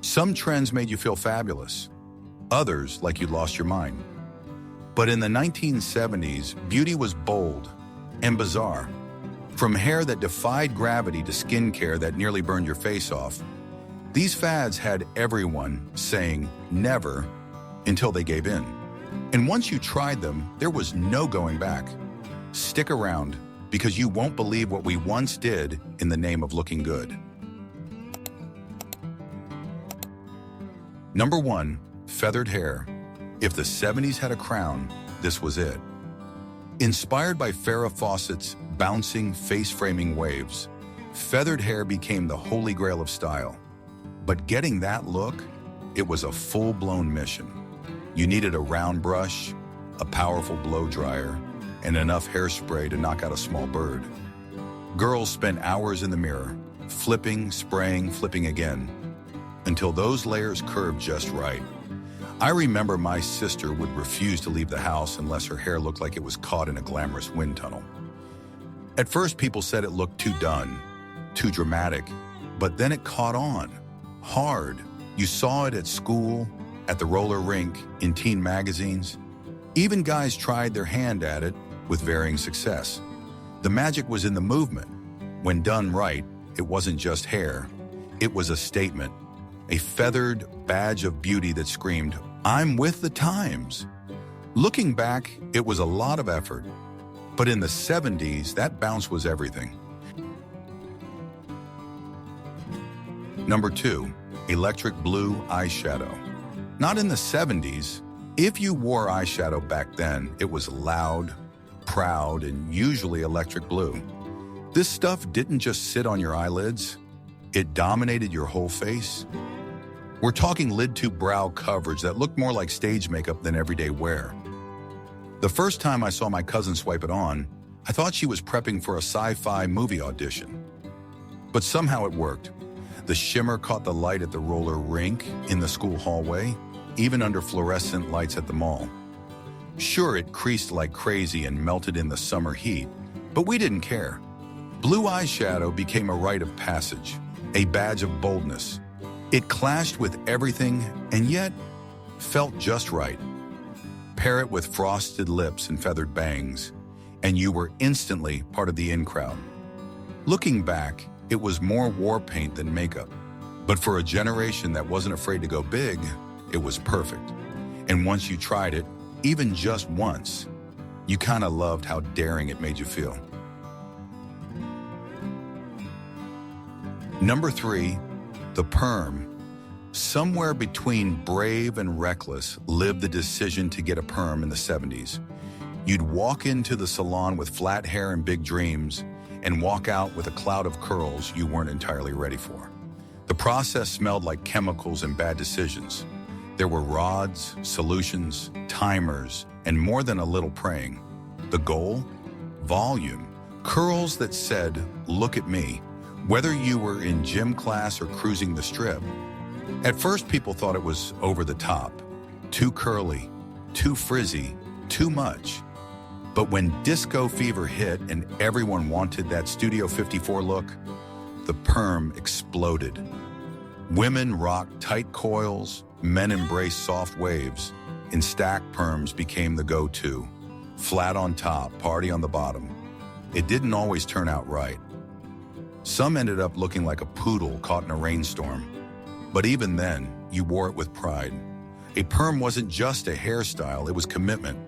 Some trends made you feel fabulous, others like you'd lost your mind. But in the 1970s, beauty was bold and bizarre. From hair that defied gravity to skincare that nearly burned your face off, these fads had everyone saying never until they gave in. And once you tried them, there was no going back. Stick around, because you won't believe what we once did in the name of looking good. Number 1, feathered hair. If the 70s had a crown, this was it. Inspired by Farrah Fawcett's bouncing, face-framing waves, feathered hair became the holy grail of style. But getting that look, it was a full-blown mission. You needed a round brush, a powerful blow dryer, and enough hairspray to knock out a small bird. Girls spent hours in the mirror, flipping, spraying, flipping again, until those layers curved just right. I remember my sister would refuse to leave the house unless her hair looked like it was caught in a glamorous wind tunnel. At first, people said it looked too done, too dramatic, but then it caught on, hard. You saw it at school, at the roller rink, in teen magazines. Even guys tried their hand at it with varying success. The magic was in the movement. When done right, it wasn't just hair. It was a statement, a feathered badge of beauty that screamed, "I'm with the times." Looking back, it was a lot of effort. But in the 70s, that bounce was everything. Number 2, electric blue eyeshadow. Not in the 70s. If you wore eyeshadow back then, it was loud, proud, and usually electric blue. This stuff didn't just sit on your eyelids, it dominated your whole face. We're talking lid-to brow coverage that looked more like stage makeup than everyday wear. The first time I saw my cousin swipe it on, I thought she was prepping for a sci-fi movie audition. But somehow it worked. The shimmer caught the light at the roller rink, in the school hallway, even under fluorescent lights at the mall. Sure, it creased like crazy and melted in the summer heat, but we didn't care. Blue eyeshadow became a rite of passage, a badge of boldness. It clashed with everything and yet felt just right. Pair it with frosted lips and feathered bangs, and you were instantly part of the in crowd. Looking back, it was more war paint than makeup. But for a generation that wasn't afraid to go big, it was perfect. And once you tried it, even just once, you kind of loved how daring it made you feel. Number 3, the perm. Somewhere between brave and reckless lived the decision to get a perm in the 70s. You'd walk into the salon with flat hair and big dreams, and walk out with a cloud of curls you weren't entirely ready for. The process smelled like chemicals and bad decisions. There were rods, solutions, timers, and more than a little praying. The goal? Volume. Curls that said, "Look at me," whether you were in gym class or cruising the strip. At first, people thought it was over the top, too curly, too frizzy, too much. But when disco fever hit and everyone wanted that Studio 54 look, the perm exploded. Women rocked tight coils, men embraced soft waves, and stacked perms became the go-to. Flat on top, party on the bottom. It didn't always turn out right. Some ended up looking like a poodle caught in a rainstorm. But even then, you wore it with pride. A perm wasn't just a hairstyle, it was commitment.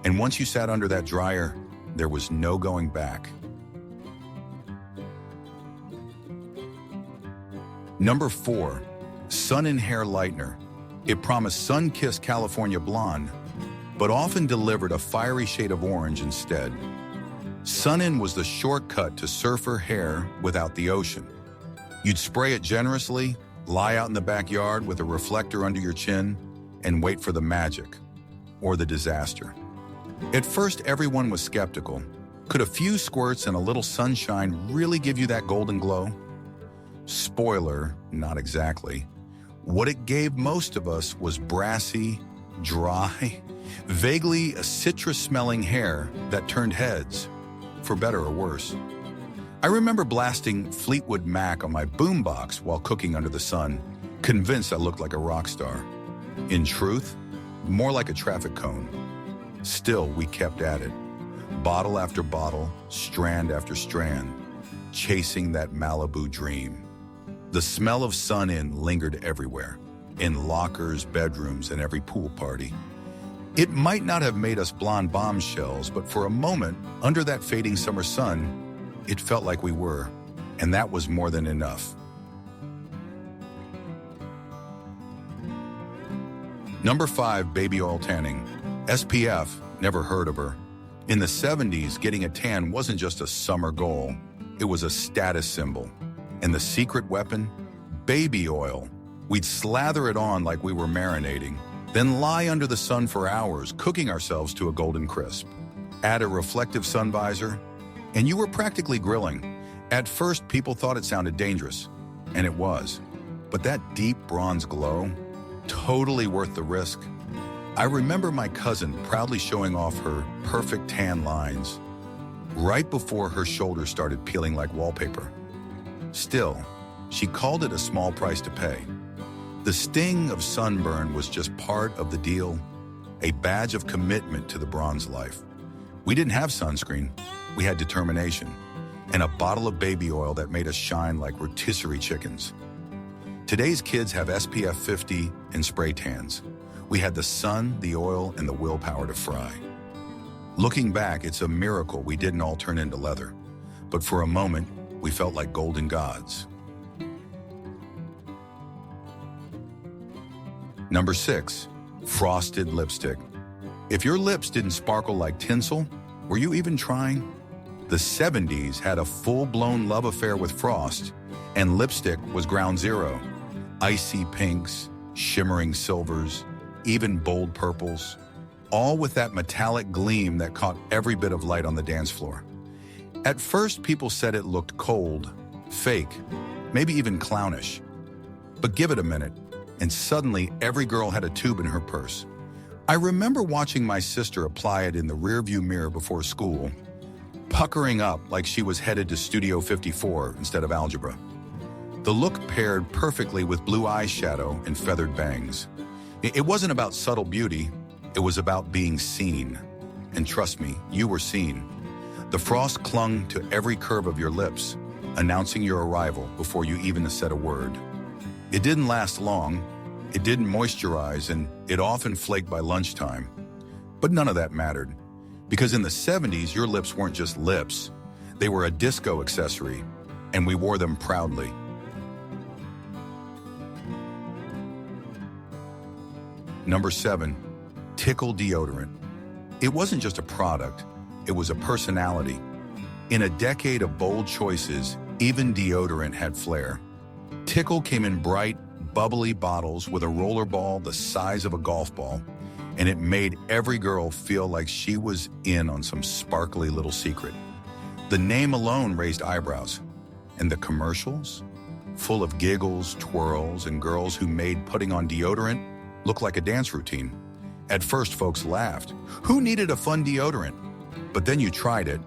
And once you sat under that dryer, there was no going back. Number 4, Sun in Hair Lightener. It promised sun-kissed California blonde, but often delivered a fiery shade of orange instead. Sun-In was the shortcut to surfer hair without the ocean. You'd spray it generously, lie out in the backyard with a reflector under your chin, and wait for the magic, or the disaster. At first, everyone was skeptical. Could a few squirts and a little sunshine really give you that golden glow? Spoiler, not exactly. What it gave most of us was brassy, dry, vaguely citrus-smelling hair that turned heads, for better or worse. I remember blasting Fleetwood Mac on my boombox while cooking under the sun, convinced I looked like a rock star. In truth, more like a traffic cone. Still, we kept at it. Bottle after bottle, strand after strand, chasing that Malibu dream. The smell of Sun Inn lingered everywhere, in lockers, bedrooms, and every pool party. It might not have made us blonde bombshells, but for a moment, under that fading summer sun, it felt like we were, and that was more than enough. Number 5, baby oil tanning. SPF, never heard of her. In the 70s, getting a tan wasn't just a summer goal. It was a status symbol. And the secret weapon? Baby oil. We'd slather it on like we were marinating, then lie under the sun for hours, cooking ourselves to a golden crisp. Add a reflective sun visor, and you were practically grilling. At first, people thought it sounded dangerous, and it was. But that deep bronze glow, totally worth the risk. I remember my cousin proudly showing off her perfect tan lines right before her shoulders started peeling like wallpaper. Still, she called it a small price to pay. The sting of sunburn was just part of the deal, a badge of commitment to the bronze life. We didn't have sunscreen, we had determination, and a bottle of baby oil that made us shine like rotisserie chickens. Today's kids have SPF 50 and spray tans. We had the sun, the oil, and the willpower to fry. Looking back, it's a miracle we didn't all turn into leather. But for a moment, we felt like golden gods. Number 6, frosted lipstick. If your lips didn't sparkle like tinsel, were you even trying? The 70s had a full-blown love affair with frost, and lipstick was ground zero. Icy pinks, shimmering silvers, even bold purples, all with that metallic gleam that caught every bit of light on the dance floor. At first, people said it looked cold, fake, maybe even clownish. But give it a minute, and suddenly every girl had a tube in her purse. I remember watching my sister apply it in the rearview mirror before school, puckering up like she was headed to Studio 54 instead of algebra. The look paired perfectly with blue eyeshadow and feathered bangs. It wasn't about subtle beauty, it was about being seen. And trust me, you were seen. The frost clung to every curve of your lips, announcing your arrival before you even said a word. It didn't last long, it didn't moisturize, and it often flaked by lunchtime. But none of that mattered, because in the 70s, your lips weren't just lips. They were a disco accessory, and we wore them proudly. Number 7, Tickle deodorant. It wasn't just a product, it was a personality. In a decade of bold choices, even deodorant had flair. Tickle came in bright, bubbly bottles with a roller ball the size of a golf ball, and it made every girl feel like she was in on some sparkly little secret. The name alone raised eyebrows, and the commercials, full of giggles, twirls, and girls who made putting on deodorant look like a dance routine. At first, folks laughed. Who needed a fun deodorant? But then you tried it,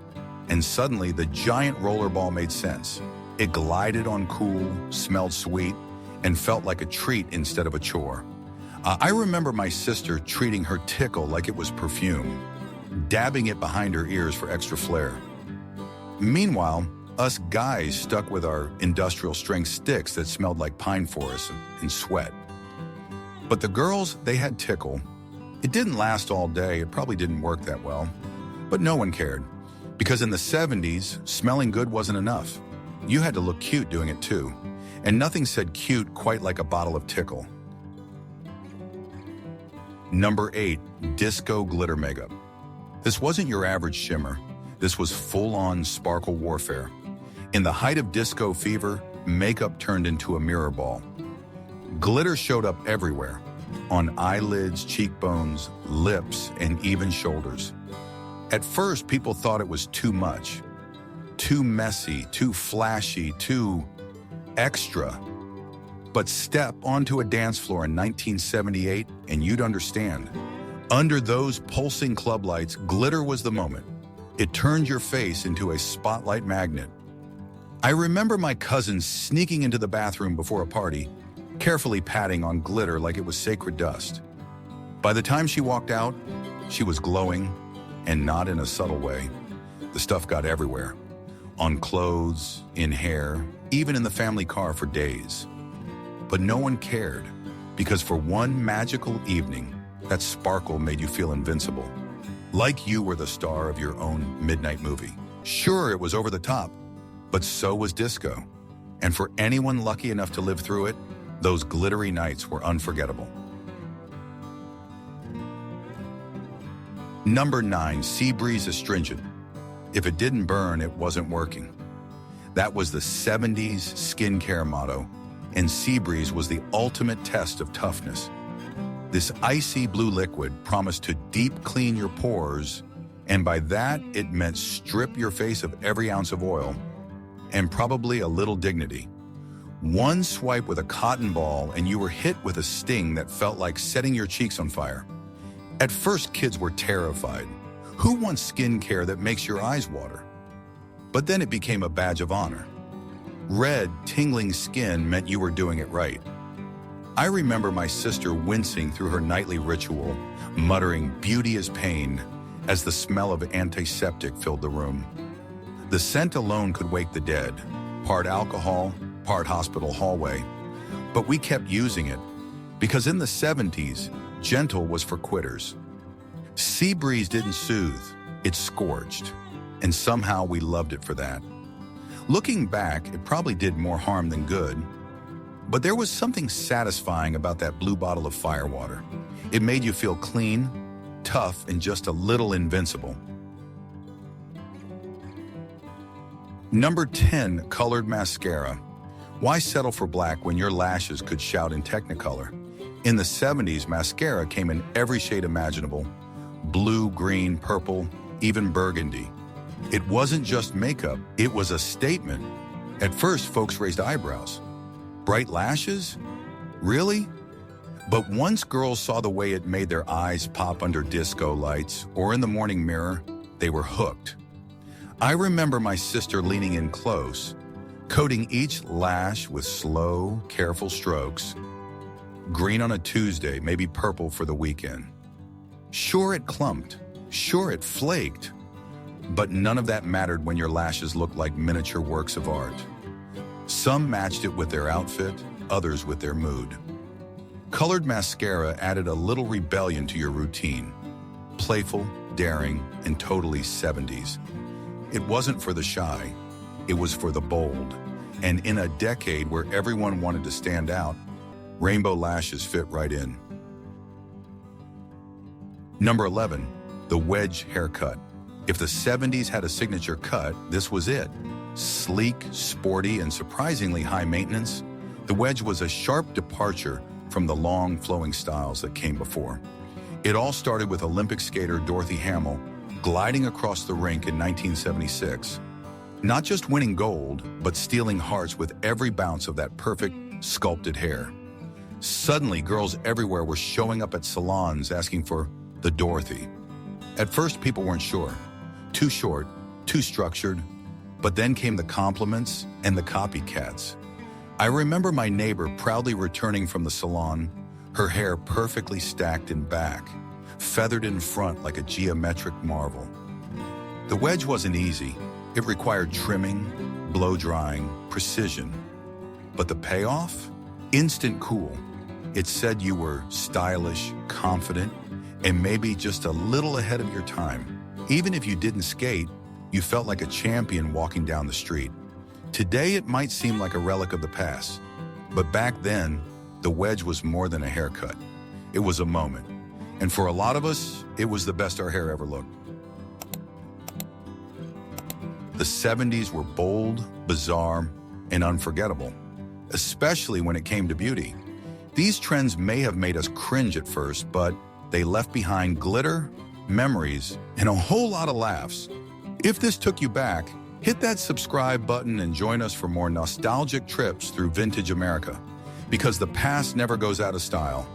and suddenly the giant rollerball made sense. It glided on cool, smelled sweet, and felt like a treat instead of a chore. I remember my sister treating her Tickle like it was perfume, dabbing it behind her ears for extra flair. Meanwhile, us guys stuck with our industrial-strength sticks that smelled like pine forests and sweat. But the girls, they had Tickle. It didn't last all day, it probably didn't work that well. But no one cared, because in the 70s, smelling good wasn't enough. You had to look cute doing it too, and nothing said cute quite like a bottle of Tickle. Number 8, disco glitter makeup. This wasn't your average shimmer. This was full-on sparkle warfare. In the height of disco fever, makeup turned into a mirror ball. Glitter showed up everywhere, on eyelids, cheekbones, lips, and even shoulders. At first, people thought it was too much, too messy, too flashy, too extra. But step onto a dance floor in 1978 and you'd understand. Under those pulsing club lights, glitter was the moment. It turned your face into a spotlight magnet. I remember my cousin sneaking into the bathroom before a party, carefully patting on glitter like it was sacred dust. By the time she walked out, she was glowing, and not in a subtle way. The stuff got everywhere. On clothes, in hair, even in the family car for days. But no one cared, because for one magical evening, that sparkle made you feel invincible. Like you were the star of your own midnight movie. Sure, it was over the top, but so was disco. And for anyone lucky enough to live through it, those glittery nights were unforgettable. Number 9, Sea Breeze Astringent. If it didn't burn, it wasn't working. That was the 70s skincare motto, and Sea Breeze was the ultimate test of toughness. This icy blue liquid promised to deep clean your pores, and by that it meant strip your face of every ounce of oil, and probably a little dignity. One swipe with a cotton ball and you were hit with a sting that felt like setting your cheeks on fire. At first, kids were terrified. Who wants skincare that makes your eyes water? But then it became a badge of honor. Red, tingling skin meant you were doing it right. I remember my sister wincing through her nightly ritual, muttering beauty is pain, as the smell of antiseptic filled the room. The scent alone could wake the dead, part alcohol, part hospital hallway. But we kept using it, because in the 70s, gentle was for quitters. Sea Breeze didn't soothe, it scorched, and somehow we loved it for that. Looking back, it probably did more harm than good, but there was something satisfying about that blue bottle of firewater. It made you feel clean, tough, and just a little invincible. Number 10, Colored Mascara. Why settle for black when your lashes could shout in Technicolor? In the 70s, mascara came in every shade imaginable: blue, green, purple, even burgundy. It wasn't just makeup, it was a statement. At first, folks raised eyebrows. Bright lashes? Really? But once girls saw the way it made their eyes pop under disco lights or in the morning mirror, they were hooked. I remember my sister leaning in close, coating each lash with slow, careful strokes. Green on a Tuesday, maybe purple for the weekend. Sure, it clumped. Sure, it flaked. But none of that mattered when your lashes looked like miniature works of art. Some matched it with their outfit, others with their mood. Colored mascara added a little rebellion to your routine. Playful, daring, and totally 70s. It wasn't for the shy, it was for the bold. And in a decade where everyone wanted to stand out, rainbow lashes fit right in. Number 11, the wedge haircut. If the 70s had a signature cut, this was it. Sleek, sporty, and surprisingly high maintenance, the wedge was a sharp departure from the long, flowing styles that came before. It all started with Olympic skater Dorothy Hamill gliding across the rink in 1976. Not just winning gold, but stealing hearts with every bounce of that perfect, sculpted hair. Suddenly, girls everywhere were showing up at salons asking for the Dorothy. At first, people weren't sure. Too short, too structured. But then came the compliments and the copycats. I remember my neighbor proudly returning from the salon, her hair perfectly stacked in back, feathered in front like a geometric marvel. The wedge wasn't easy. It required trimming, blow-drying, precision. But the payoff? Instant cool. It said you were stylish, confident, and maybe just a little ahead of your time. Even if you didn't skate, you felt like a champion walking down the street. Today, it might seem like a relic of the past, but back then, the wedge was more than a haircut. It was a moment. And for a lot of us, it was the best our hair ever looked. The 70s were bold, bizarre, and unforgettable, especially when it came to beauty. These trends may have made us cringe at first, but they left behind glitter, memories, and a whole lot of laughs. If this took you back, hit that subscribe button and join us for more nostalgic trips through vintage America, because the past never goes out of style.